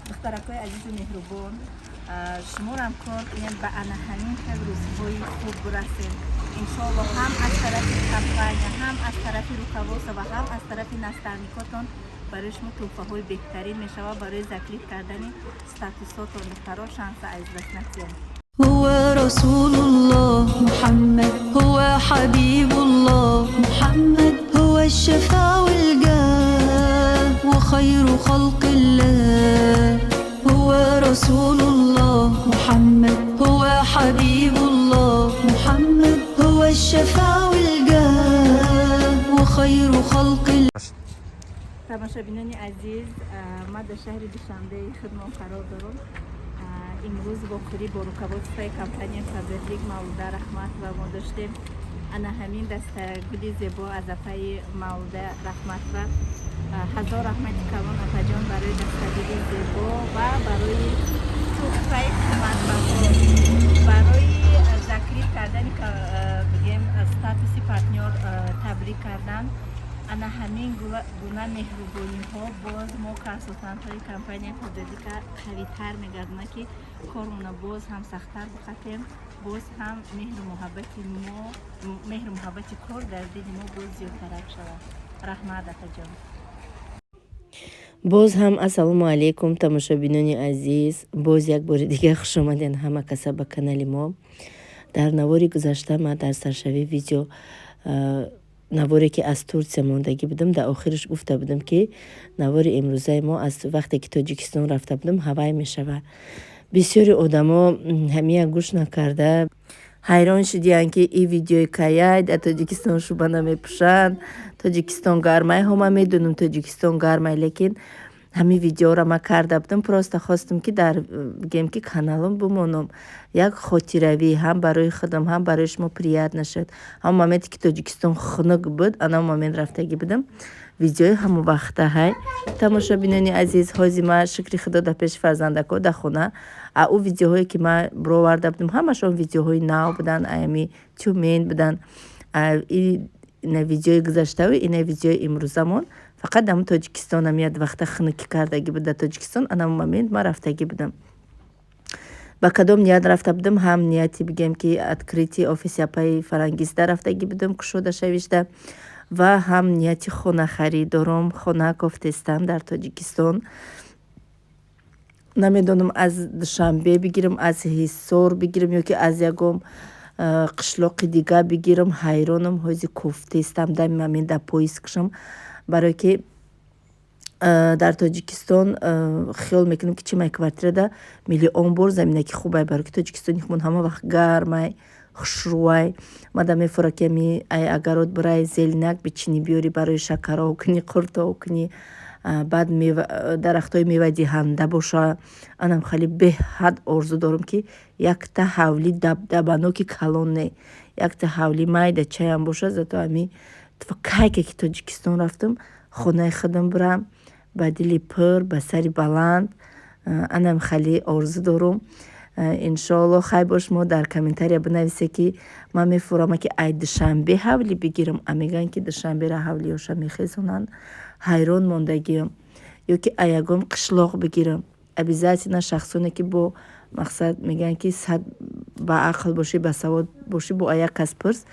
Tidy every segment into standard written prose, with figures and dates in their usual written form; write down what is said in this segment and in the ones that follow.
دخترکای عزیز و مهربان، شما هم کار کنید به انا همین که روزهای خوب برسید انشاءالله، هم از طرف کمپانی، هم از طرف روکواس و هم از طرف نسترنیکاتون برای شما توفه های بهترین می شود برای ذکر کردن استاتوساتون. دخترها شانس از دست ندید. هو رسول الله محمد، هو حبيب الله محمد، هو الشفاء والجاه وخير خلق الله. هو رسول الله محمد، هو حبيب الله محمد، هو الشفاء والجاه وخير خلق الله. تماشابینان عزیز، ما در شهر دوشنبه خدمت قرار دارم. امروز با کوری با رکابات کمپانی تبلیغ مولده رحمت و ما داشتیم انا همین دستگلی زیبا از اپای مولده رحمت و هزار رحمت کمان اپا جان برای دستگلی زیبا و برای توفه کمت برای ذکری کردن که بگیم استاتوسی پارتنر تبریک کردن. انا همین گونه مهربانی ها باز ما کارسازان های کمپانی تبلیغی که قوی تر میگردن که کارمون باز هم سختتر بخطیم، باز هم مهر محبت کار در دل ما باز زیادتر شود. رحمت جان. باز هم السلام علیکم تماشابینان عزیز، باز یک بار دیگه خوش آمدین همه کسا به کانال ما. در نواری گذشته ما در سرشوی ویدیو نواری که از ترکیه موندگی بودم در آخرش گفته بودم که نوار امروزه ما از وقتی که تاجیکستان رفته بودم هوای می شود. بسیاری آدما همین گوش نکرده حیران شدین که این ویدیوی که در تاجیکستان شوبه نمیپوشن، تاجیکستان گرمه همه میدونم تاجیکستان گرمه، لیکن همین ویدیو را ما کرده بودم پروسته خواستم که در بگم که کانالم بمونم، یک خاطروی هم برای خودم هم برای شما پریاد نشد. هم مومنتی که تاجیکستان خنک بود انا مومنت رفتگی بودم ویدیوی همون وقته های تماشابینان عزیز هازی ما شکری خدا در پیش فرزندکو در خونه او ویدیوهایی که ما برآورده بودم همشون ویدیوهای نو بودن، ایمی تومین بودن. این ویدیوی گذشته و این ویدیوی امروزمون فقط در تاجیکستان میاد وقت خنکی کردگی بود. در تاجیکستان انا مومنت ما رفتگی بودم. با کدام نیت رفته بودم، هم نیتی بگم که ادکریتی آفیسی پای فرانگیز در رفتگی بودم که شده شویشته و هم نیتی خونه خریدارم، خونه گفتستم در تاجیکستان. نمیدونم از دوشنبه بگیرم، از حصار بگیرم یا که از یکم قشلاق دیگه بگیرم. حیرانم هازی گفتستم در من در پاییز کشم، برای که در تاجیکستان خیال میکنم که چی مای کوارتره ده میلیون بار زمینه که خوبه، برای که تاجیکستان خمون همه وقت گرمه خشروی مادام فراکمی ای اگرود برای زلنک بچینی بیاری برای شکر و کنی قرط و کنی بعد درختای میوه دهنده باشه. انم خیلی به حد آرزو دارم که یک تا حولی دبانو که کلون نه، یک تا حولی مایده چایم باشه. زدو امی تفکایی که تاجیکستان رفتم خونه خودم برم با دلی پر با سری بلند. انم خیلی آرزو دارم. انشالله خیلی باش ما در کامنتاری بنویسه که من میفورم که ای دوشنبه حولی بگیرم. امیگن که دوشنبه را حولی هاشا میخیزونن، حیران موندگیم. یا که ایگم قشلاق بگیرم. ابیزاتی نه شخصونه که با مقصد میگن که صد با عقل باشی با سواد باشی با ایا کس پرس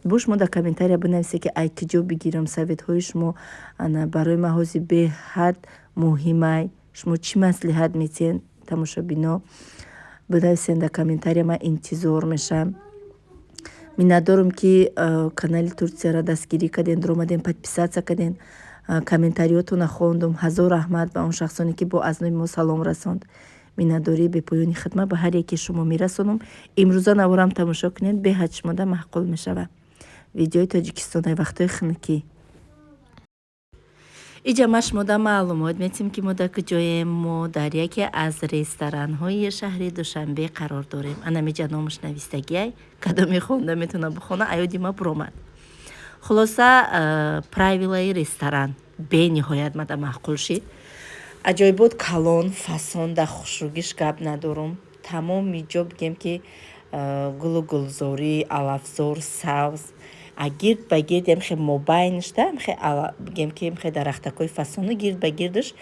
باش ما در کامنتاری بنویسه که ای کجا بگیرم. سوید های شما برای ما هازی به حد مهمه. شما چی مصلحت میتین تماشابینا بنویسین در کامنتاری، ما انتظار میشم. من ندارم که کانال ترکیه را دستگیری کردین، درآمدین پادپیساتسا کردین، کامنتاریاتون خوندم. هزار رحمت به اون شخصانی که با از ما سلام رساند. مینداری به پایان خدمت به هر یکی شما میرسونم. امروزا نوارم تماشا کنید به حد شما ده محقول میشوه. ویدیوی تاجیکستان وقتای خنکی اینجا مش ما معلومات میتیم که ما در کجایم. ما در یکی از رستوران های شهر دوشنبه قرار داریم. انا میجا نامش نویستگی کدام خونده میتونه بخونه ایادی ما برامد. خلاصه پرایویلای رستوران به نهایت ما در محقول شید. عجایبات کلان فاسون در خوشروگیش گپ ندارم. تمام میجا بگیم که گلو گلزاری، علفزار، سبز гирд ба гирд хеле мобайнишда бигем ки хеле дарахтакои фасону гирд ба гирдаш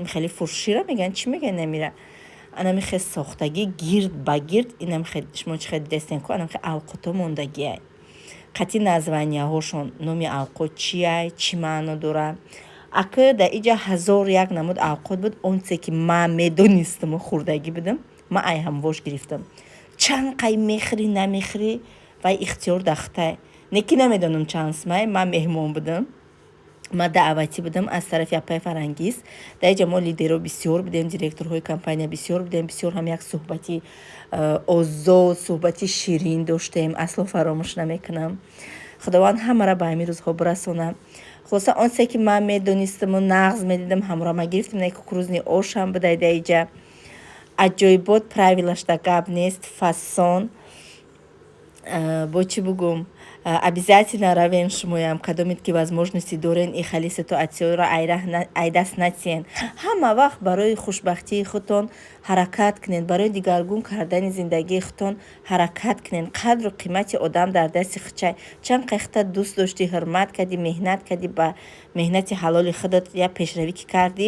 хеле фуршира меган чӣ меган намира анами хеле сохтагӣ гирд ба гирд инам хеле шумо чӣ хеле дестен ку анам хеле алқото мондагиай қатъи названияҳошон номи алқот чиай чӣ маъно дора ака да иҷа 1001 намуд алқот буд онсе ки ман медонистаму хурдагӣ будам ман ай ҳамвош гирифтам чанд қай мехӯри намехӯри вай ихтиёр дахтай не ки намедонам чанд смай ман меҳмон будам ман даъватӣ будам аз тарафи апай фарангиз дар иҷа мо лидерҳо бисёр будем директорҳои компания бисёр будем бисёр ҳам як суҳбати озод суҳбати ширин доштем асло фаромӯш намекунам худованд ҳамаро ба ҳамин рӯзҳо бирасонад хулоса он се ки ман медонистаму нағз медидам ҳамаро ман гирифтам не кукурузни ошам будай дар иҷа аҷоибот правилашда гап нест фасон бо чӣ бугум обязательно равен шумоям кадомит ки возможности дорен и хали ситуатсияро айдаст натиен ҳама вақт барои хушбахтии худтон ҳаракат кунед барои дигаргун кардани зиндагии худтон ҳаракат кунед қадру қимати одам дар дасти худчай чанд қайхта дӯст дошти ҳурмат кардӣ меҳнат кардӣ ба меҳнати ҳалоли худат я пешравӣ ки кардӣ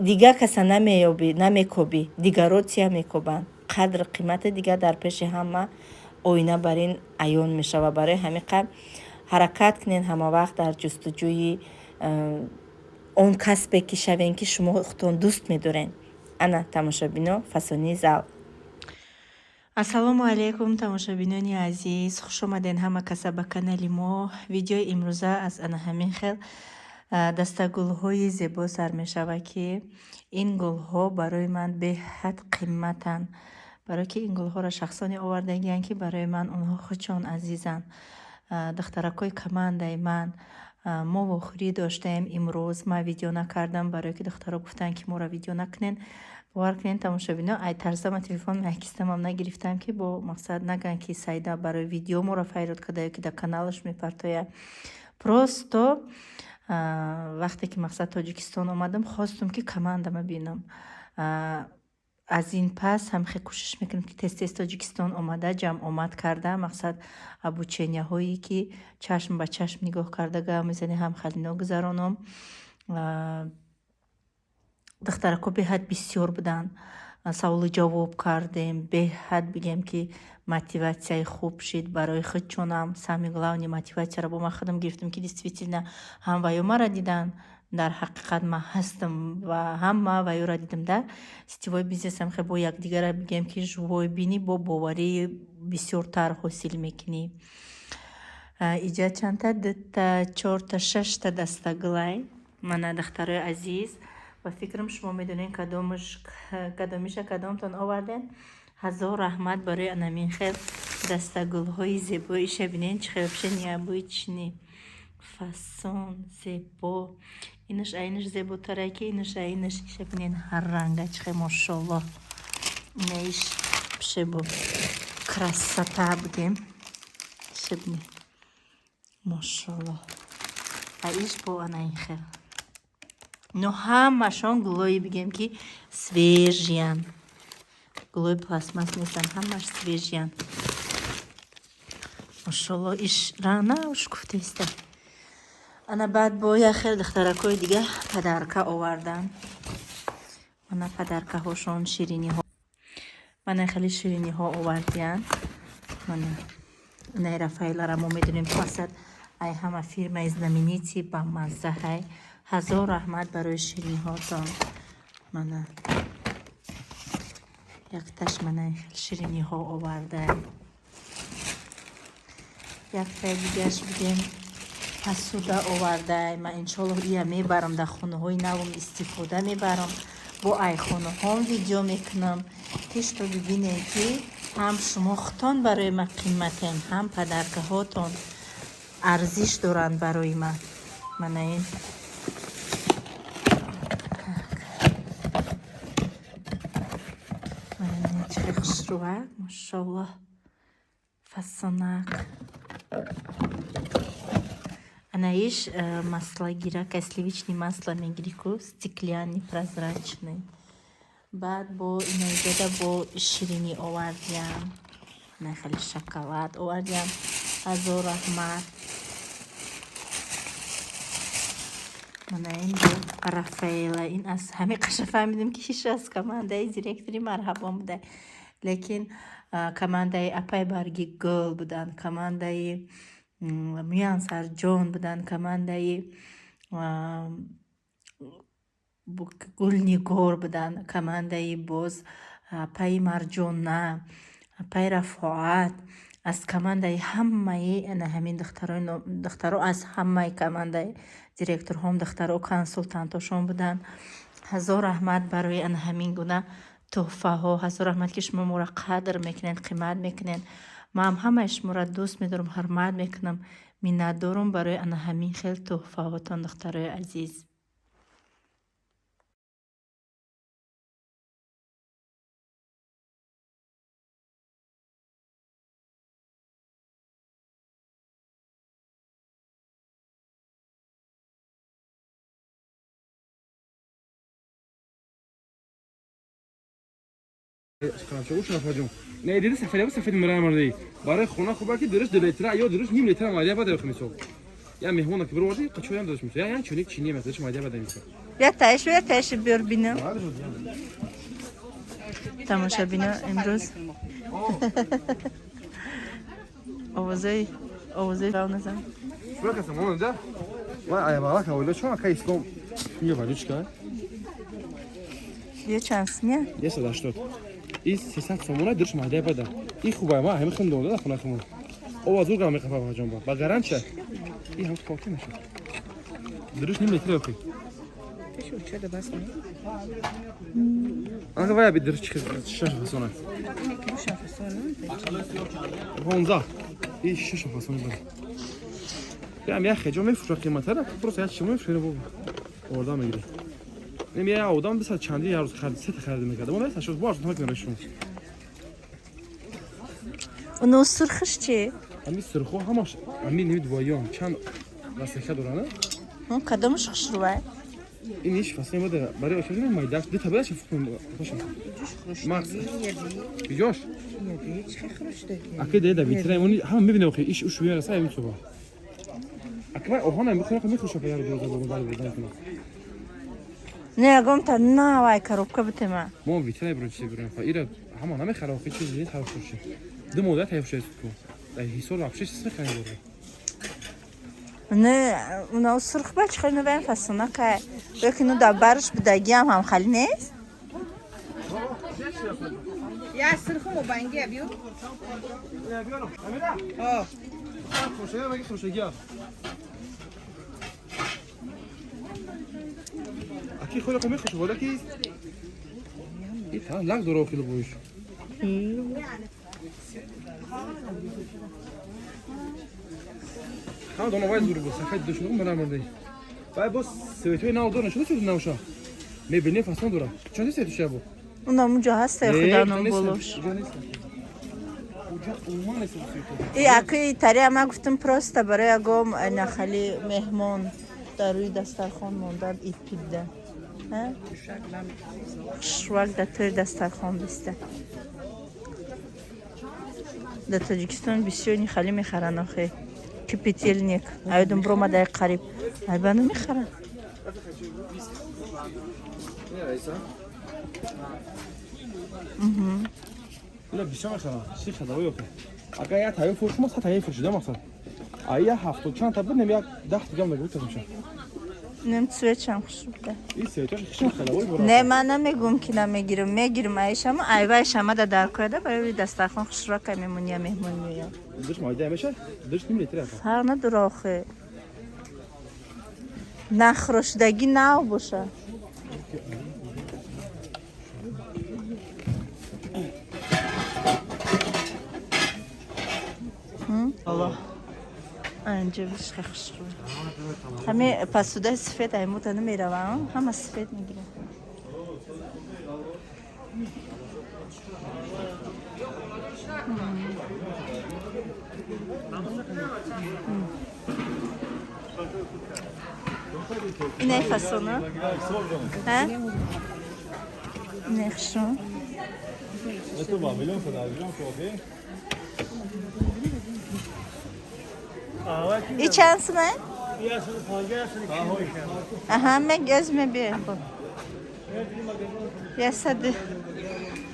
дигар каса намеёбӣ намекобӣ дигаро тия мекобанд қадру қимати дигар дар пеши ҳама оина бар ин аён мешавад барои ҳамин қадр ҳаракат кунед ҳама вақт дар ҷустуҷӯи он касбе ки шавен ки шумо худтон дӯст медорен ана тамошобино фасонии зал ассалому алайкум тамошобинони азиз хуш омаден ҳама каса ба канали мо видеои имрӯза аз ана ҳамин хел дастагулҳои зебо сар мешавад ки ин гулҳо барои ман беҳад қимматанд барое ки ин гулҳоро шахсоне овардагиянд ки барои ман онҳо худчон азизанд духтаракҳои командаи ман мо вохӯрӣ доштем имрӯз ман видео накардам барое ки духтаро гуфтанд ки моро видео накунен бовар кунед тамошобино ай тарзама телефон меҳкистамам нагирифтам ки бо мақсад наган ки сайда барои видео моро файрод када ё ки дар каналаш мепартоя просто вақте ки мақсад тоҷикистон омадам хостум ки командама бинам аз ин пас ҳам хеле кӯшиш мекунем ки тез тоҷикистон омада ҷамъомад карда мақсад обученияҳое ки чашм ба чашм нигоҳ карда гап мезанем ҳам хеле ногузаронам духтаракҳо беҳад бисёр буданд саволу ҷавоб кардем беҳад бигем ки мотиватсияи хуб шид барои худчонам сами главни мотиватсияро бо ман худам гирифтам ки действительно ҳам ваё маро дидан дар ҳақиқат ман ҳастам ва ҳама ваёро дидам дар сетевой бизнесам хеле бо якдигара бигем ки живой бинӣ бо боварӣ бисёртар ҳосил мекунӣ иҷа чандта дута чорта шашта дастагулай мана духтарои азиз ба фикрам шумо медонед кадомиша кадомтон оварден ҳазор раҳмат барои анамин хел дастагулҳои зебо иша бинен чӣ хел вообще необычный фасон зебо инаш айнаш зеботарай ки инаш айнаш иша бинен ҳар ранга чӣ хел мошаллоҳ инаиш вообще бо красота будем иша бинен мошаллоҳ аиш бо анаин хел но ҳамашон гулои бигем ки свежиян гулои пластмасс нестан ҳамаш свежиян мошаллоҳ иш рана уш гуфтеста ана баъд бо як хел духтаракҳои дига падарка оварданд мана падаркаҳошон шириниҳо мана хеле шириниҳо овардиянд мана инаи рафаэлара мо медонем ки масад ай ҳама фирмаи знаменити ба маззаҳай ҳазор раҳмат барои шириниҳотон мана якташ мана хел шириниҳо овардай яктай дигаш бидем посуда овардай ман иншоллоҳ ия мебарам дар хонаҳои навум истифода мебарам бо айхонаҳом видео мекунам ки што бибинем ки ҳам шумо худтон барои ман қимматем ҳам падаркаҳотон арзиш доранд барои ман мана ин чӣ хушрӯвак мошаллоҳ фасонак анаиш маслогира сливичный масло мегирику стеклянный прозрачный баъд бо инаиҷода бо ширинӣ овардиям ана хеле шоколад овардиям ҳазор раҳмат من عنده رافائيل این از همه قشنگ فهمیدم که هیچ از کماندای دیرکتری مرحبا بوده لیکن کماندای اپای بارگی گل بودن کماندای میان سر جون بودن کماندای گلنیگور بودن کماندای باز اپای مرجانه اپای رفاعت از کماندای همه همین دخترها از همه کماندای دیرکتور هم دخترها کنسولتانتاشون بودن هزار رحمت برای همین گونه تحفه ها هزار رحمت که شما ما را قدر میکنین قیمت میکنین ما هم همه شما را دوست میدارم حرمت میکنم منت دارم برای همین خیلی تحفه هاتون دخترای عزیز شوش نفجم نه دیدی سفری سفری مرا مردی برای خونه خوبه که درش 2 لیتر یا درش نیم لیتر مایده بده خمیسو یا مهمون که بروردی قچوی هم درش میشه یعنی چونی چینی مثلش مایده بده میشه یا تاش بیار بینم تماشا بینم امروز آوازه راو نزن شو کسم اون ده و ای بالا که ولی چون که اسلام یه ولی چیکار یه چانس نه یه 180 این 300 سومونه درش مایده بده این خوبه ما همین خون داده خونه خون او از اون میخوام جان با گارانت شه این هم پاکی میشه درش نیم لیتر اوکی شو چه بس نه انا باید بدرش چه فسونه هونزا این شش فسونه بود یا اخی جو میفروشه قیمت را پروسه هیچ چی میفروشه بابا orada میگیره نمیه آدم بس چندی یارو خرید سه خرید میکرد اون مثلا شو باز نمیکنه نشون اون سرخش چی همین سرخو همش همین نمید وایام چند واسه دورانه اون کدومش خشروه این هیچ فصلی بوده برای اشاره میداش ده تبعش فکر باشه ماکس بیجوش اكيد ده بيتري اونی هم میبینه اخی ایش اوش میاره سعی میشه با اکبر اوهانا میخوشه پیار دوزا بودن نه گم تا نه وای کروبکه بتما ما ویترای برونچی برون فایره همون همه خرافی چیزی نیست خراب شده دو مدت حیف کو در حساب افشش اسم خیلی بوده نه اون سرخ بچ خیلی نبین فسونه که بکنه دبرش بدگی هم خالی نیست یا سرخ مبنگی بیو آه خوشه مگه خوشگی اکی خود کو میخوشه ولی کی ایتا لاک درو خیلی بوش ها دونه وای زور بو سفید دشون من مردی وای بس سویتوی ناو دونه شده چه ناوشا میبینی فاصله دورا چند سه توشه بو اونم اونجا هست خدا نم بولوش ای اکی تری ما گفتم پروسته برای گم نخلی مهمان در روی دسترخوان موندن ایت پیده شواک در توی دسترخوان بیسته در تاجیکستان بسیار نخلی میخرن آخه کپیتیل نیک ایدم برو ما در قریب ایبانو میخرن لا بیشتر خراب چی خدایی اوکی اگر یا تایی فروش ما تایی فروش ده مثلا آیا هفت چند تا بود نمیاد 10 دیگه میگوت میشه نم سویت چم خوش بوده این سویتش خیلی خدایی بود نه من نمیگم که میگیرم ایشم ایوای شما در کرده برای دسترخوان خوش را که میمونی مهمون میاد درش مایده میشه درش نیم لیتر است هر نه دراخه نخروشدگی نو باشه الله اینجا بیش خوش رو همه پسوده سفید ایموت نمیروم همه سفید میگیرم اینه فسونه ها اینه خشون این چند سمه؟ همه گزمه بیر خب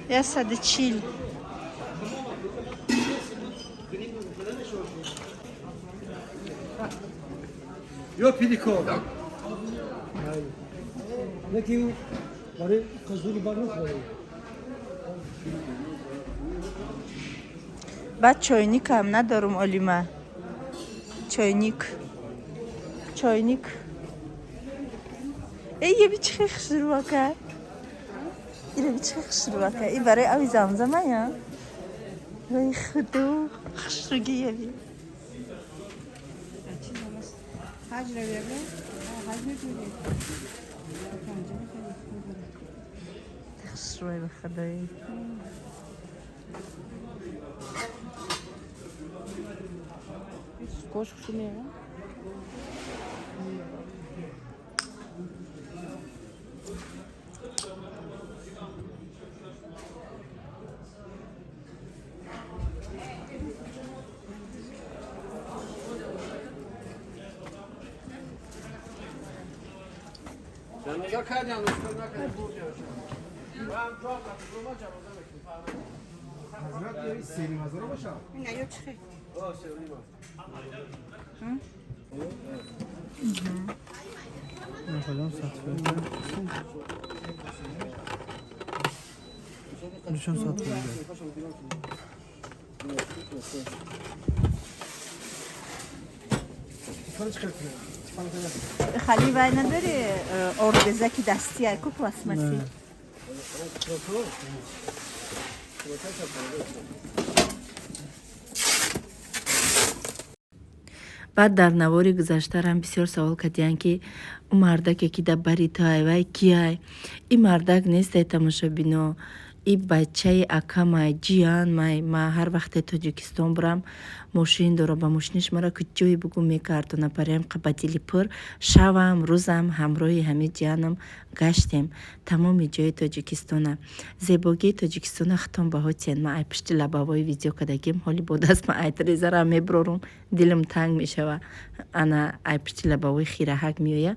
یه صد چیل Yok pidiko. Ne ki bari kazuri var mı? بعد چایníک هم ندارم اولیما چایníک ای یه بیچه خشر واکه این بیچه خشر واکه این برای اوی زمزمه یا وای خودو خشرگی یه بی خشر وای بخدایی Koş şunu ya. نه یا چخه خالی وای نداری ارگزه که دستی های که پلاسماسی بعد در навори гузаштарам бисёр савол кардиянд ки ӯ мардаке ки дар бари ту айвай кияй ин мардак нестай тамошобино ин бачаи акамай ҷиянмай ма ҳар вақте тоҷикистон бурам мошин дора ба мошиниш мара куҷои бугу мекардона параям ба дили пур шавам рӯзам ҳамроҳи ҳами ҷиянам гаштем тамоми ҷои тоҷикистона зебогии тоҷикистона хитон баҳотиен ма ай пишти лабавои видео кардагим ҳоли бодаст ма айтрезарам мебурорум дилам танг мешава ана ай пишти лабавои хираҳак меоя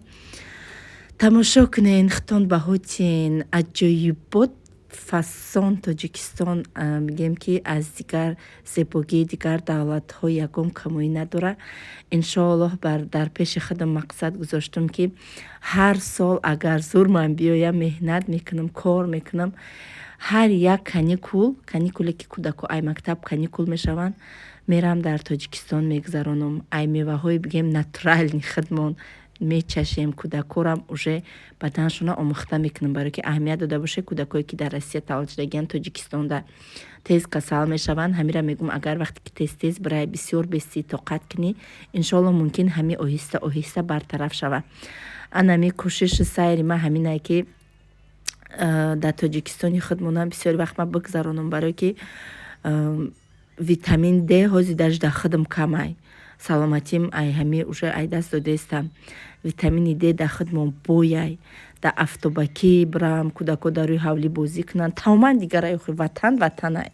тамошо кунен хитон баҳотиен аҷоибот фасон тоҷикистон мигем ки аз дигар зебогии дигар давлатҳо ягон камоӣ надора иншоаллоҳ дар пеши худам мақсад гузоштум ки ҳар сол агар зур ман биёям меҳнат мекунам кор мекунам ҳар як каникуле ки кӯдако ай мактаб каникул мешаванд мерам дар тоҷикистон мегузаронам ай меваҳои бигем натурални худмон мечашем кӯдакорам уже баданшона омӯхта мекунам барое ки аҳамият дода боше кӯдакое ки дар россия таваллуд шудагиянд тоҷикистонда тез касал мешаванд ҳамира мегӯм агар вақте ки тез барай бисёр бести тоқат кунӣ иншоаллоҳ мумкин ҳами оҳиста оҳиста бартараф шава анами кӯшиши сайри ма ҳаминае ки дар тоҷикистони худмонам бисёри вақт ма бигзаронам барое ки витамин д ҳози дар худам камай саломатим ай ҳами уже ай даст додаистам витамини д дар худмон бояй дар автобакӣ бирам кӯдако дар рӯи ҳавлӣ бозӣ кунанд тамоман дигарай ватанай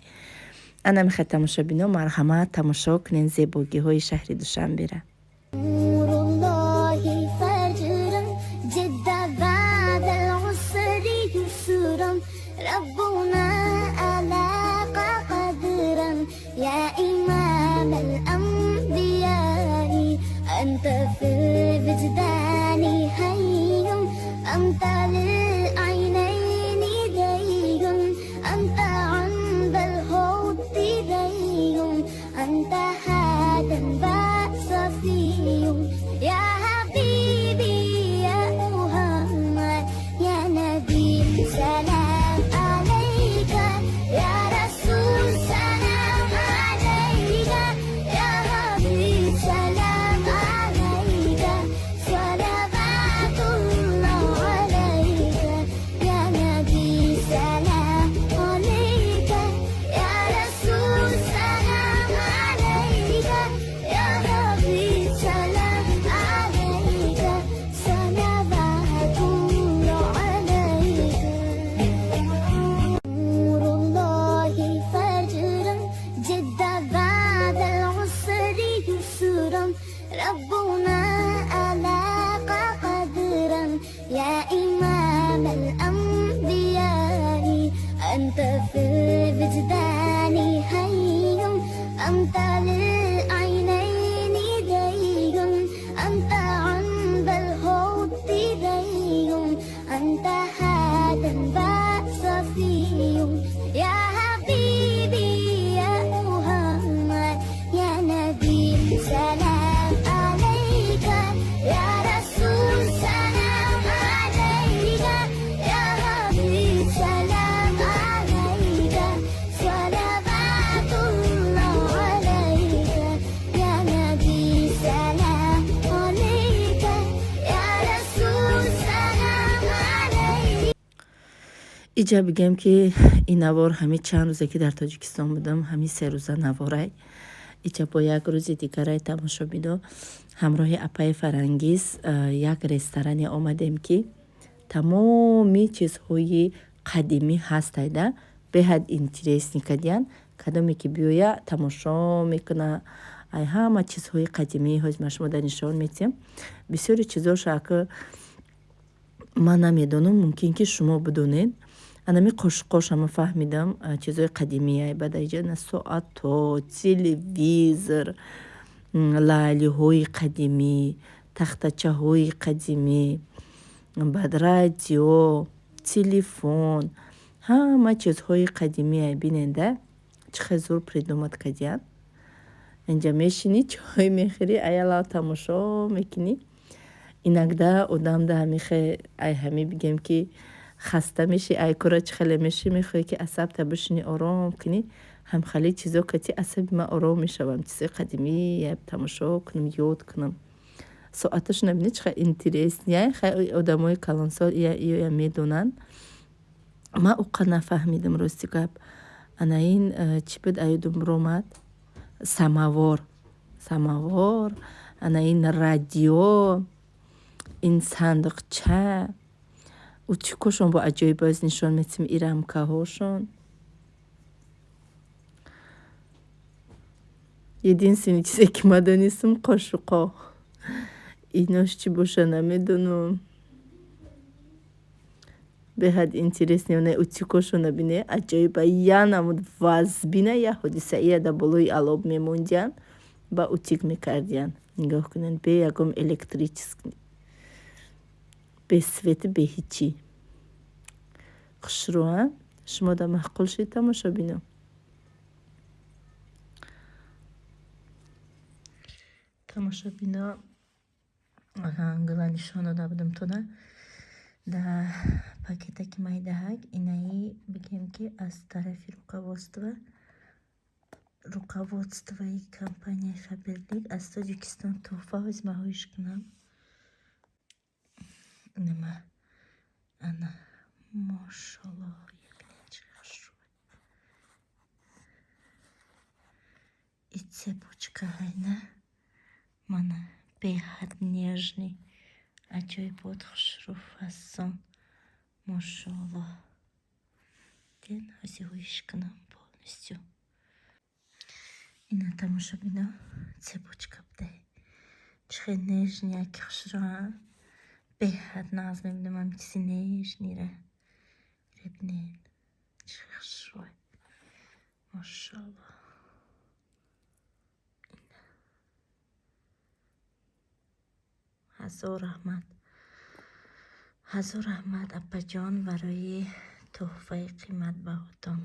ана мехоҳед тамошобино марҳамат тамошо кунен зебогиҳои шаҳри душанбера أنت في وجداني حي أنت للعينين دي أنت عند الحوض دي أنت هذا الصفي يا حبيبي يا محمد يا نبي سلام عليك يا رسول سلام عليك يا حبيب سلام عليك صلوات الله عليك يا نبي سلام عليك يا رسول سلام عليك يا حبيب سلام عليك صلوات الله عليك في الوجدان حي أنت للعينين دي أنت عند الحب دي أنت هذا الصفي يا حبيبي يا محمد يا نبي سلام عليك يا رسول سلام عليك يا حبيب سلام عليك صلوات الله عليك يا نبي سلام عليك يا رسول سلام عليك. иҷа бигем ки ин навор ҳами чанд рӯзе ки дар тоҷикистон будам ҳами се рӯза наворай иҷа бо як рӯзи дигарай тамошобино ҳамроҳи апаи фарангиз як ресторане омадем ки тамоми чизҳои қадимӣ ҳастайда беҳад интересни кадиян кадоме ки биёя тамошо мекуна ай ҳама чизҳои қадимӣ ҳозир ма шумо дар нишон метиҳам бисёри чизҳо шаки ман намедонам мумкин ки шумо бидонед анами қошуқошама фаҳмидам чизҳои қадимияй баъд иҷана соато телевизор лайлиҳои қадимӣ тахтачаҳои қадимӣ баъд радио телефон ҳама чизҳои қадимияй биненда чӣ хел зур придумат кардиян инҷа мешинӣ чой мехӯрӣ аялав тамошо мекунӣ инагда одамда ҳамихе ай ҳами бигем ки хаста мешӣ ай кора чӣ хеле мешӣ мехоҳӣ ки асабта бишинӣ ором кунӣ ҳамхали чизо кати асаби ман ором мешавам чизои қадимӣ тамошо кунам ёд кунам соаташо набинед чӣ хел интереснияй хеле одамои калонсол ия медонанд ман уқа нафаҳмидам рости гап ана ин чӣ буд аёдум ромад самовор ана ин радио ин сандуқча утикошон бо аҷоибоз нишон метим и рамкаҳошон единственный чизе ки ман донистам қошуқо инош чӣ боша намедонам беҳад интересни она утикошо набине аҷоиба янамуд вазбина я ҳодисаия да болои алоб мемондиян ба утик мекардиян нигоҳ кунед бе ягон электрический без света бе ҳичи хушрӯа шумо да маҳқул шид тамошобино гула нишон дода будам тона да пакетаки майдаҳак инаи бигем ки аз тарафи руководствои компанияи Фаберлик аз Тоҷикистон туҳфа озмаҳоиш кунам нима ана машаллоҳ и цепочка хайна мана беҳад нежный аҷоибот хушрӯ фасон машаллоҳ ден ҳозиҳоиш кунам полностью ина тамошобино цепочка будай чӣ хел нежни яки хушрӯа беҳад наз мебинам чизи нежнира бибинед чӣ хел хушрӯа машаллоҳ ҳазор раҳмат апаҷон барои туҳфаи қиматбаҳотон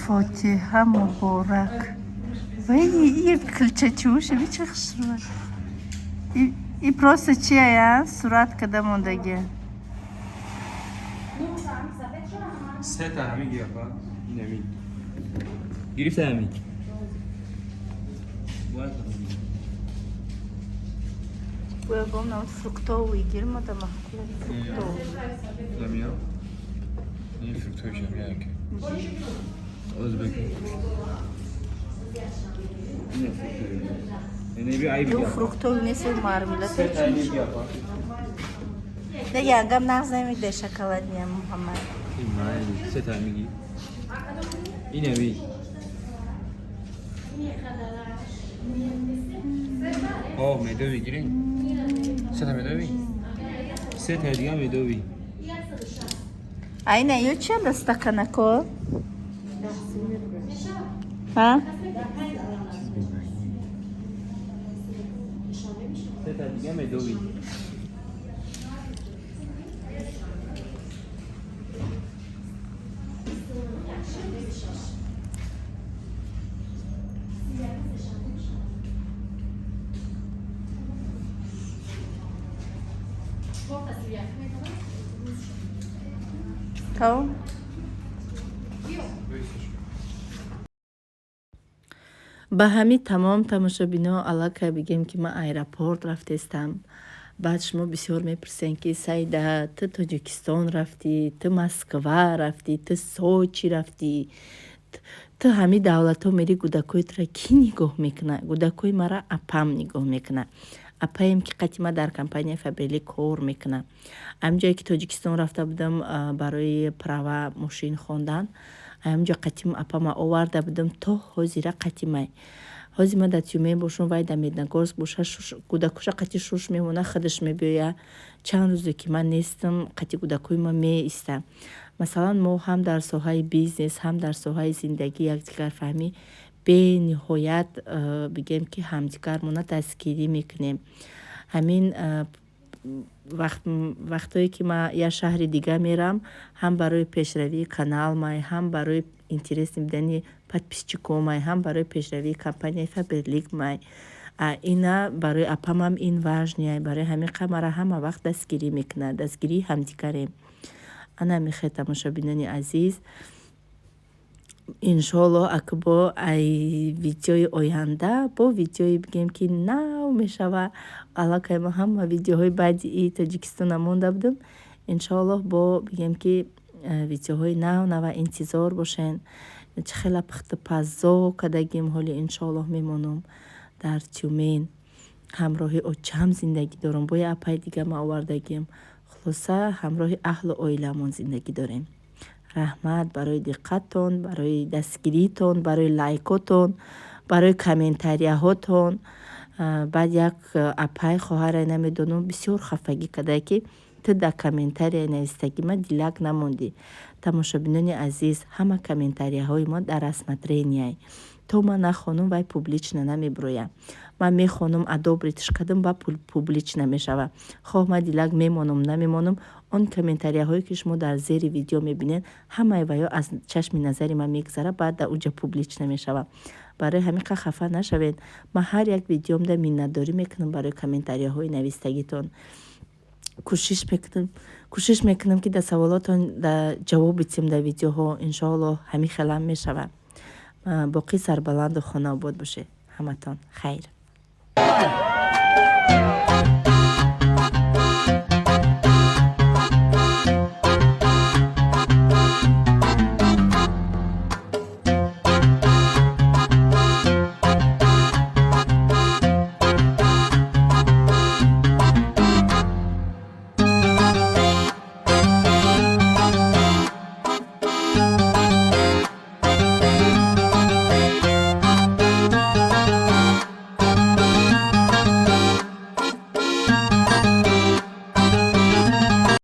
фотиҳа муборак. Вай килчачӯша бича хушрӯ. И просто чия сурат када мондаги. سه تا همین گیافا نمی گرفته همین Бӯягом навод фруктовый гирмада маҳкулаи фруктовый. نمیا این فروکتوی شمی هرکی ازبک این فروکتوی اینه بی عیبی Ё گیافا фруктовый неси мармелад. سه تا همین گیافا Да янгам нағз намеда шоколадния Муҳаммад. این معنی سه تا همین گی این همی آه میدو میگیرین سه تا میدو بی سه تا دیگه میدو بی Айна ё чи анда стаканако? Ҳа? سه تا دیگه میدو بی Тав? ба ҳамин тамом тамошобино аллакай бигем ки ман аэропорт рафтестам. баъд шумо бисёр мепурсен ки саида ту тоҷикистон рафтӣ, ту москва рафтӣ, ту сочи рафтӣ, ту ҳамин давлатҳо мери гудакоитро кӣ нигоҳ мекуна? Гудакои мара апам нигоҳ мекуна. Апаем ки қатима дар компанияи Фабрили кор мекуна. Ҳаминҷое ки Тоҷикистон рафта будам барои права мошин хондан, ҳаминҷо қатим апама оварда будам то ҳозира қатимай. Ҳозир ман дар Тюмень бошам, вай дар Медногорск боша, гудакуша қати шуш мемона, худаш мебиёя. Чанд рӯзе ки ман нестам, қати гудакои ман меиста. Масалан, мо ҳам дар соҳаи бизнес, ҳам дар соҳаи зиндагӣ якдигарфаҳмӣ бениҳоят бигем ки ҳамдигармона дастгирӣ мекунем. Ҳамин вақтое ки ман як шаҳри дига мерам, ҳам барои пешравии канал май, ҳам барои интереси дидани подписчикон май, ҳам барои пешравии компанияи Фаберлик май. Ина барои апамам ин важния, барои ҳамин қамара ҳама вақт дастгирӣ мекунад, дастгирии ҳамдигарем. Ана мехе тамошобинони азиз, иншоалло акбо ай видеои оянда бо видеои бигем ки нав мешава. Аллакай ма ҳама видеоҳои баъди Тоҷикистон монда будам. Иншоалло бо бигем ки видеоҳои нава интизор бошен. Чӣ хела пухтупазо кадагим ҳоли иншоалло мемонам дар Тюмень. Ҳамроҳи очам зиндагӣ дорам, бо як апаи дига ма овардагим. Хулоса ҳамроҳи аҳлу оиламон зиндагӣ дорем. Раҳмат барои диққаттон, барои дастгиритон, барои лайкотон, барои комментарияҳотон. Баъд як апай хоҳарай намедонам бисёр хафагӣ када ки ту дар комментария навистагӣ ма дилак намондӣ. Тамошобинони азиз, ҳама комментарияҳои мо дар рассмотренияй. То ман нахонам, вай публично намебироя. Ман мехонам адоб ретиш кардам, ба публично мешава. Хоҳ ман дилак мемонам, намемонам, он комментарияҳое ки шумо дар зери видео мебинед, ҳамаи ваё аз чашми назари ман мегзара, баъд дар уҷа публично мешава. Барои ҳамин қа хафа нашавед. Ман ҳар як видеомда миннатдорӣ мекунам барои комментарияҳои навистагитон. кӯшиш мекунам ки дар саволотон ҷавоб битем дар видеоҳо. Иншоалло ҳамин хелам мешава. боқӣ сарбаланду хонаобод бошед. ҳаматон хайр.